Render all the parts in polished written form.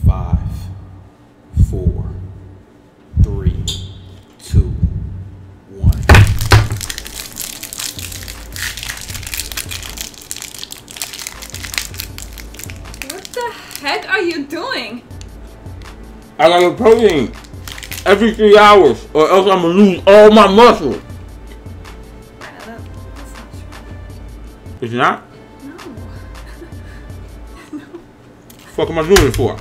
5, 4, 3, 2, 1. What the heck are you doing? I gotta protein every 3 hours or else I'm gonna lose all my muscle. That's not true. It's not? No. No. Fuck am I doing it for?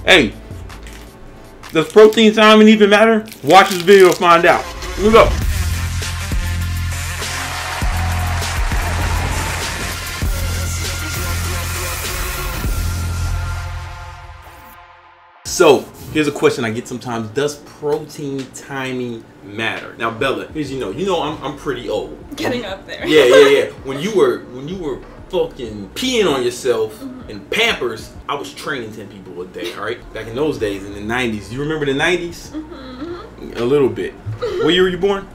Hey, does protein timing even matter? Watch this video to find out. Here we go. So, here's a question I get sometimes. Does protein timing matter? Now, Bella, here's you know I'm pretty old. Getting up there. Yeah. When you were fucking peeing on yourself in Pampers, I was training 10 people a day, all right? Back in those days, in the 90s. You remember the 90s? A little bit. What year were you born?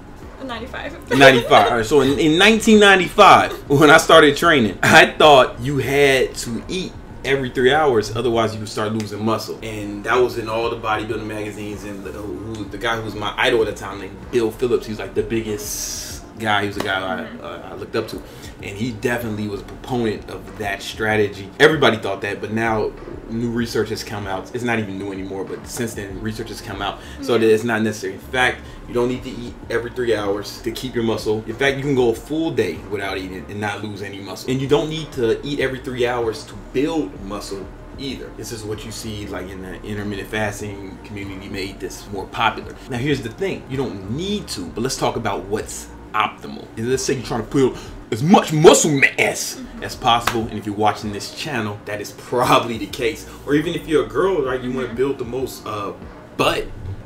95. 95. All right, so in 1995, when I started training, I thought you had to eat every 3 hours, otherwise you would start losing muscle. And that was in all the bodybuilding magazines. And the guy who was my idol at the time, named Bill Phillips, he was like the biggest guy. He was the guy I looked up to. And he definitely was a proponent of that strategy. Everybody thought that, but now new research has come out. It's not even new anymore, but since then research has come out so that it's not necessary. In fact, you don't need to eat every 3 hours to keep your muscle. In fact, you can go a full day without eating and not lose any muscle. And you don't need to eat every 3 hours to build muscle either. This is what you see like in the intermittent fasting community made this more popular. Now here's the thing, you don't need to, but let's talk about what's optimal. And let's say you're trying to build as much muscle mass as possible, and if you're watching this channel, that is probably the case. Or even if you're a girl, right, you want to build the most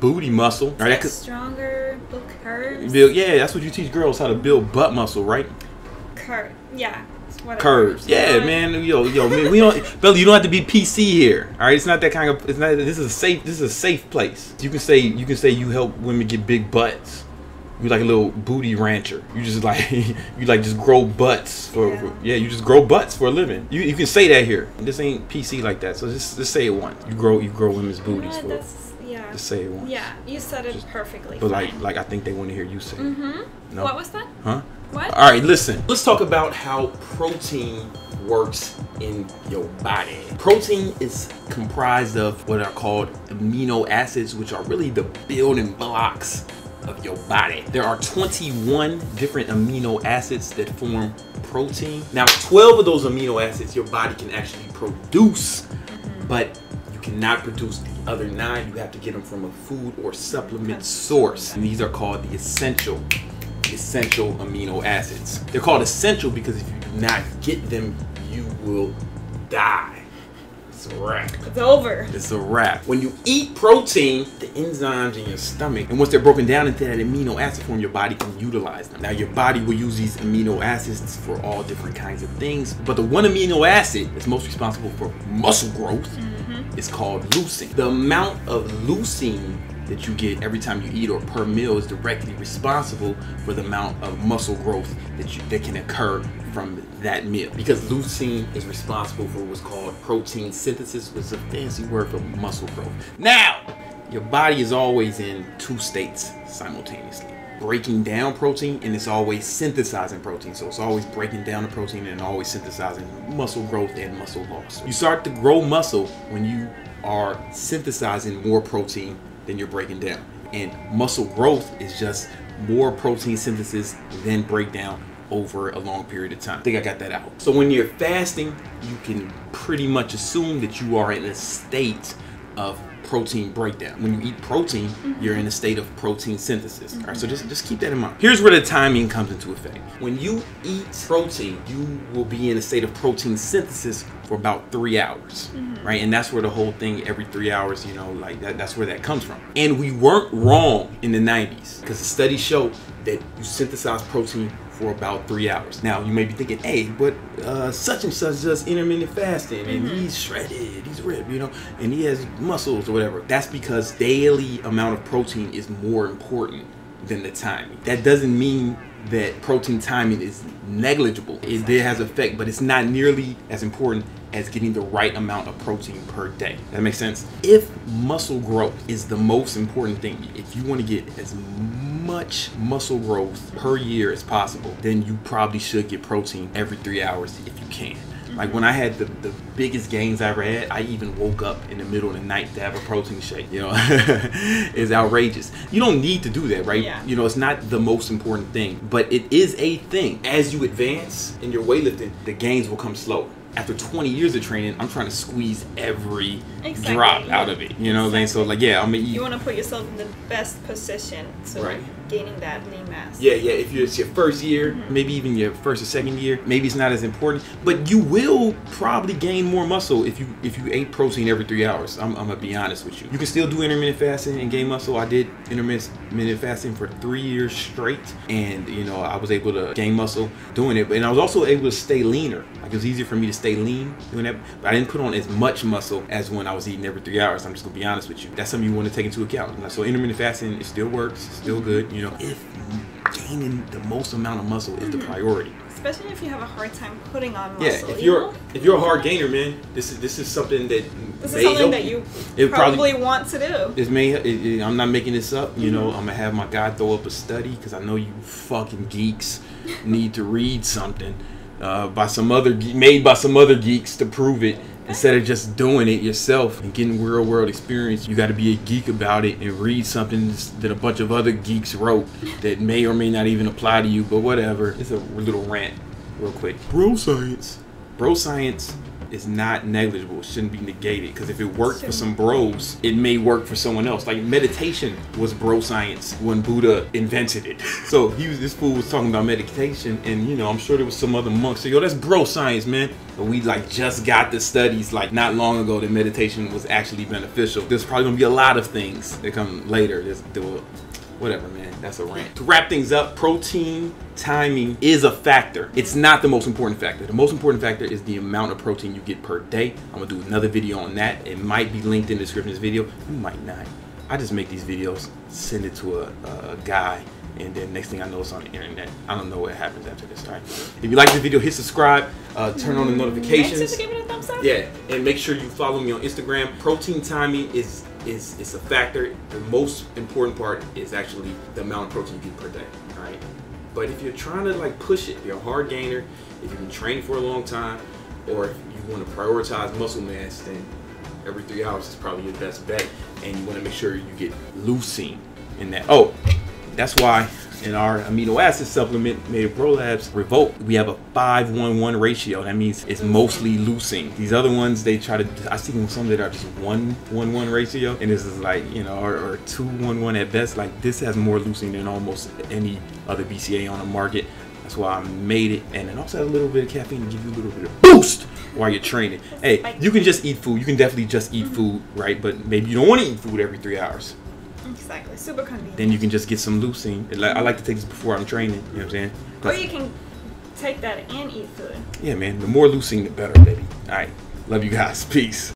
booty muscle, right? Like stronger, build curves. Yeah, that's what you teach girls, how to build butt muscle, right? Yeah. Whatever. Curves. Yeah, man. Yo, man, we don't, Bella, you don't have to be PC here. All right, it's not that kind of. It's not. This is a safe place. You can say you help women get big butts. You like a little booty rancher. You just like just grow butts for you just grow butts for a living. You can say that here. This ain't PC like that. So just say it once. You grow women's booties for. Just say it once. Yeah, you said it perfectly. But like I think they want to hear you say it. No? What was that? Huh? What? All right, listen. Let's talk about how protein works in your body. Protein is comprised of what are called amino acids, which are really the building blocks of your body. There are 21 different amino acids that form protein. Now, 12 of those amino acids your body can actually produce, but you cannot produce the other 9. You have to get them from a food or supplement source. And these are called the essential amino acids. They're called essential because if you do not get them, you will die. It's a wrap. It's over. It's a wrap. When you eat protein, the enzymes in your stomach, and once they're broken down into that amino acid form, your body can utilize them. Now, your body will use these amino acids for all different kinds of things, but the one amino acid that's most responsible for muscle growth is called leucine. The amount of leucine that you get every time you eat or per meal is directly responsible for the amount of muscle growth that can occur from that meal, because leucine is responsible for what's called protein synthesis, which is a fancy word for muscle growth. Now, your body is always in 2 states simultaneously: breaking down protein, and it's always synthesizing protein. So it's always breaking down the protein and always synthesizing muscle growth and muscle loss. You start to grow muscle when you are synthesizing more protein than you're breaking down. And muscle growth is just more protein synthesis than breakdown over a long period of time. I think I got that out. So when you're fasting, you can pretty much assume that you are in a state of protein breakdown. When you eat protein, you're in a state of protein synthesis. All right, so just keep that in mind. Here's where the timing comes into effect. When you eat protein, you will be in a state of protein synthesis for about 3 hours, right? And that's where the whole thing, every 3 hours, you know, like that's where that comes from. And we weren't wrong in the 90s, because the studies show that you synthesize protein for about 3 hours. Now, you may be thinking, hey, but such and such does intermittent fasting and he's shredded, he's ripped, you know, and he has muscles or whatever. That's because daily amount of protein is more important than the timing. That doesn't mean that protein timing is negligible. It has effect, but it's not nearly as important as getting the right amount of protein per day. That makes sense? If muscle growth is the most important thing, if you want to get as much muscle growth per year as possible, then you probably should get protein every 3 hours if you can. Like when I had the biggest gains I ever had, I even woke up in the middle of the night to have a protein shake. You know, it's outrageous. You don't need to do that, right? Yeah. You know, it's not the most important thing, but it is a thing. As you advance in your weightlifting, the gains will come slow. After 20 years of training, I'm trying to squeeze every drop out of it. You know what I'm saying? So like, yeah, I'm gonna eat. You want to put yourself in the best position to gaining that lean mass. Yeah, if it's your first year, maybe even your first or second year, maybe it's not as important, but you will probably gain more muscle if you ate protein every 3 hours. I'm gonna be honest with you. You can still do intermittent fasting and gain muscle. I did intermittent fasting for 3 years straight, and you know, I was able to gain muscle doing it, and I was also able to stay leaner. Like it was easier for me to stay lean doing that, but I didn't put on as much muscle as when I was eating every 3 hours. I'm just gonna be honest with you. That's something you want to take into account. So intermittent fasting, it still works, it's still good. You know, if gaining the most amount of muscle is the priority. Especially if you have a hard time putting on muscle. Yeah, if you're a hard gainer, man, this is something that you probably want to do. I'm not making this up. You know, I'm gonna have my guy throw up a study because I know you fucking geeks need to read something made by some other geeks to prove it. Instead of just doing it yourself and getting real world experience, you got to be a geek about it and read something that a bunch of other geeks wrote that may or may not even apply to you, but whatever. It's a little rant real quick. Bro science is not negligible. It shouldn't be negated, because if it worked for some bros, it may work for someone else. Like meditation was bro science when Buddha invented it. So this fool was talking about meditation, and you know, I'm sure there was some other monks say, yo, that's bro science, man. But we like just got the studies like not long ago that meditation was actually beneficial. There's probably gonna be a lot of things that come later. Whatever, man, that's a rant. To wrap things up, protein timing is a factor. It's not the most important factor. The most important factor is the amount of protein you get per day. I'm gonna do another video on that. It might be linked in the description of this video. You might not. I just make these videos, send it to a guy, and then next thing I know, it's on the internet. I don't know what happens after this. All right. If you like this video, hit subscribe, turn on the notifications. Make sure to give it a thumbs up. Yeah, and make sure you follow me on Instagram. Protein timing is a factor. The most important part is actually the amount of protein you get per day. All right. But if you're trying to like push it, if you're a hard gainer, if you've been training for a long time, or if you want to prioritize muscle mass, then every 3 hours is probably your best bet, and you want to make sure you get leucine in that. Oh, that's why in our amino acid supplement made of ProLabs Revolt, we have a 5-1-1 ratio. That means it's mostly leucine. These other ones, they try to, I see some that are just 1-1-1 ratio, and this is like, you know, or 2-1-1 at best. Like this has more leucine than almost any other BCA on the market. That's why I made it, and it also has a little bit of caffeine to give you a little bit of boost while you're training. Hey, you can just eat food. You can definitely just eat food, right? But maybe you don't want to eat food every 3 hours. Exactly, super convenient. Then you can just get some leucine. I like to take this before I'm training, you know what I'm saying? Or you can take that and eat food. Yeah, man, the more leucine, the better, baby. All right, love you guys. Peace.